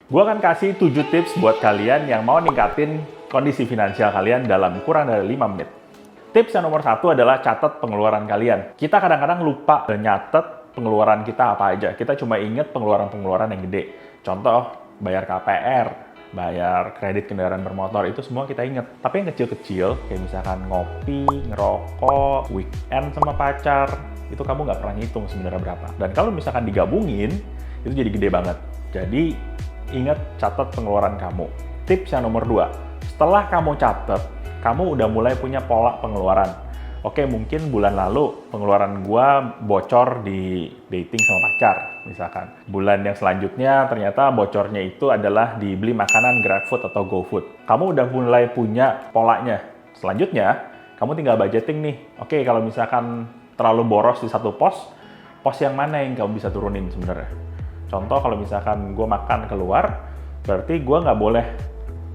Gue akan kasih 7 tips buat kalian yang mau ningkatin kondisi finansial kalian dalam kurang dari 5 menit. Tips yang nomor 1 adalah catat pengeluaran kalian. Kita kadang-kadang lupa nyatet pengeluaran kita apa aja. Kita cuma inget pengeluaran-pengeluaran yang gede. Contoh, bayar KPR, bayar kredit kendaraan bermotor, itu semua kita inget. Tapi yang kecil-kecil, kayak misalkan ngopi, ngerokok, weekend sama pacar, itu kamu nggak pernah ngitung sebenarnya berapa. Dan kalau misalkan digabungin, itu jadi gede banget. Jadi, ingat catat pengeluaran kamu. Tips yang nomor 2, setelah kamu catat, kamu udah mulai punya pola pengeluaran. Oke, mungkin bulan lalu pengeluaran gua bocor di dating sama pacar, misalkan. Bulan yang selanjutnya ternyata bocornya itu adalah dibeli makanan GrabFood atau GoFood. Kamu udah mulai punya polanya. Selanjutnya, kamu tinggal budgeting nih. Oke, kalau misalkan terlalu boros di satu pos yang mana yang kamu bisa turunin sebenarnya? Contoh, kalau misalkan gue makan keluar, berarti gue nggak boleh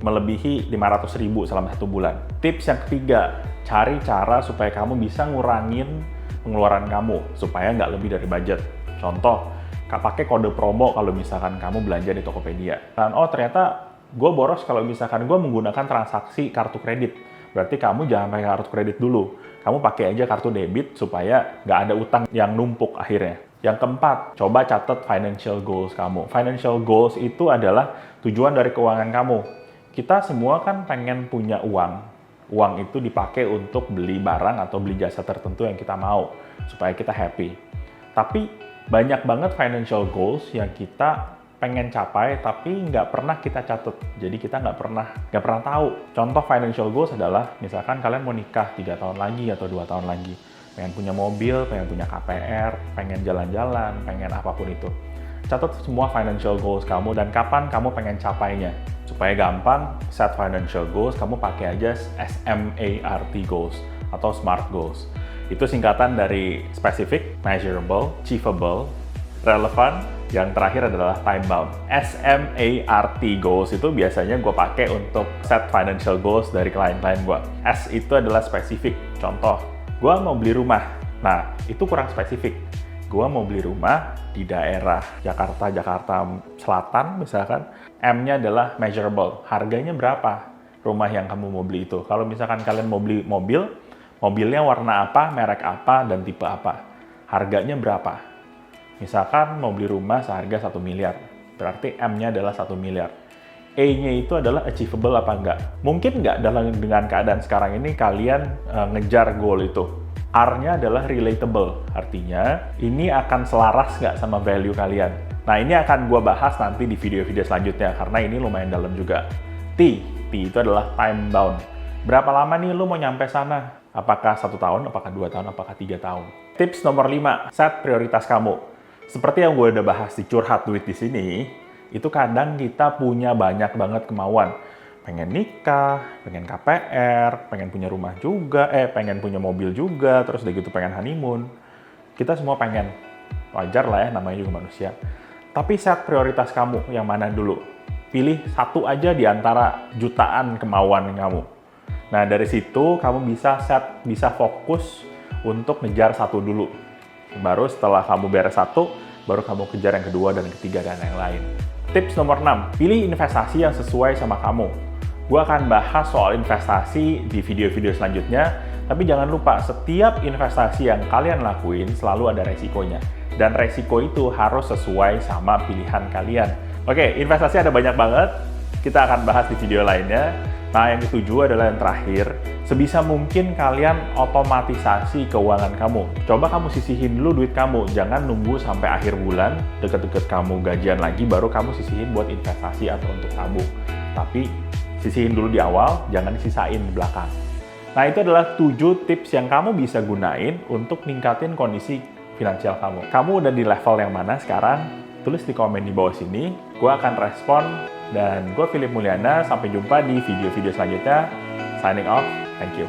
melebihi 500.000 selama 1 bulan. Tips yang ketiga, cari cara supaya kamu bisa ngurangin pengeluaran kamu, supaya nggak lebih dari budget. Contoh, pakai kode promo kalau misalkan kamu belanja di Tokopedia. Dan ternyata gue boros kalau misalkan gue menggunakan transaksi kartu kredit. Berarti kamu jangan pakai kartu kredit dulu. Kamu pakai aja kartu debit supaya nggak ada utang yang numpuk akhirnya. Yang keempat, coba catat financial goals kamu. Financial goals itu adalah tujuan dari keuangan kamu. Kita semua kan pengen punya uang. Uang itu dipakai untuk beli barang atau beli jasa tertentu yang kita mau, supaya kita happy. Tapi banyak banget financial goals yang kita pengen capai, tapi nggak pernah kita catat. Jadi kita nggak pernah tahu. Contoh financial goals adalah, misalkan kalian mau nikah 3 tahun lagi atau 2 tahun lagi. Pengen punya mobil, pengen punya KPR, pengen jalan-jalan, pengen apapun itu. Catat semua financial goals kamu dan kapan kamu pengen capainya. Supaya gampang, set financial goals, kamu pakai aja SMART goals atau SMART goals. Itu singkatan dari specific, measurable, achievable, relevant, yang terakhir adalah time bound. SMART goals itu biasanya gue pakai untuk set financial goals dari klien-klien gue. S itu adalah spesifik. Contoh, gue mau beli rumah. Nah, itu kurang spesifik. Gue mau beli rumah di daerah Jakarta Selatan misalkan. M-nya adalah measurable. Harganya berapa rumah yang kamu mau beli itu? Kalau misalkan kalian mau beli mobil, mobilnya warna apa, merek apa, dan tipe apa? Harganya berapa? Misalkan mau beli rumah seharga 1 miliar. Berarti M-nya adalah 1 miliar. A-nya itu adalah achievable apa enggak. Mungkin enggak dengan keadaan sekarang ini kalian ngejar goal itu. R-nya adalah relatable. Artinya, ini akan selaras nggak sama value kalian. Nah, ini akan gue bahas nanti di video-video selanjutnya, karena ini lumayan dalam juga. T itu adalah time bound. Berapa lama nih lu mau nyampe sana? Apakah 1 tahun, apakah 2 tahun, apakah 3 tahun? Tips nomor 5, set prioritas kamu. Seperti yang gue udah bahas di Curhat Duit di sini, itu kadang kita punya banyak banget kemauan. Pengen nikah, pengen KPR, pengen punya rumah juga, pengen punya mobil juga, terus udah gitu pengen honeymoon. Kita semua pengen. Wajar lah ya, namanya juga manusia. Tapi set prioritas kamu yang mana dulu. Pilih satu aja di antara jutaan kemauan kamu. Nah, dari situ kamu bisa fokus untuk ngejar satu dulu. Baru setelah kamu beres satu, baru kamu kejar yang kedua dan ketiga dan yang lain. Tips nomor 6, pilih investasi yang sesuai sama kamu. Gue akan bahas soal investasi di video-video selanjutnya, tapi jangan lupa setiap investasi yang kalian lakuin selalu ada resikonya. Dan resiko itu harus sesuai sama pilihan kalian. Oke, investasi ada banyak banget, kita akan bahas di video lainnya. Nah, yang ketujuh adalah yang terakhir, sebisa mungkin kalian otomatisasi keuangan kamu. Coba kamu sisihin dulu duit kamu, jangan nunggu sampai akhir bulan, deket-deket kamu gajian lagi, baru kamu sisihin buat investasi atau untuk tabung. Tapi, sisihin dulu di awal, jangan disisain di belakang. Nah, itu adalah 7 tips yang kamu bisa gunain untuk ningkatin kondisi finansial kamu. Kamu udah di level yang mana sekarang? Tulis di komen di bawah sini, gue akan respon. Dan gue Philip Mulyana, sampai jumpa di video-video selanjutnya. Signing off, thank you.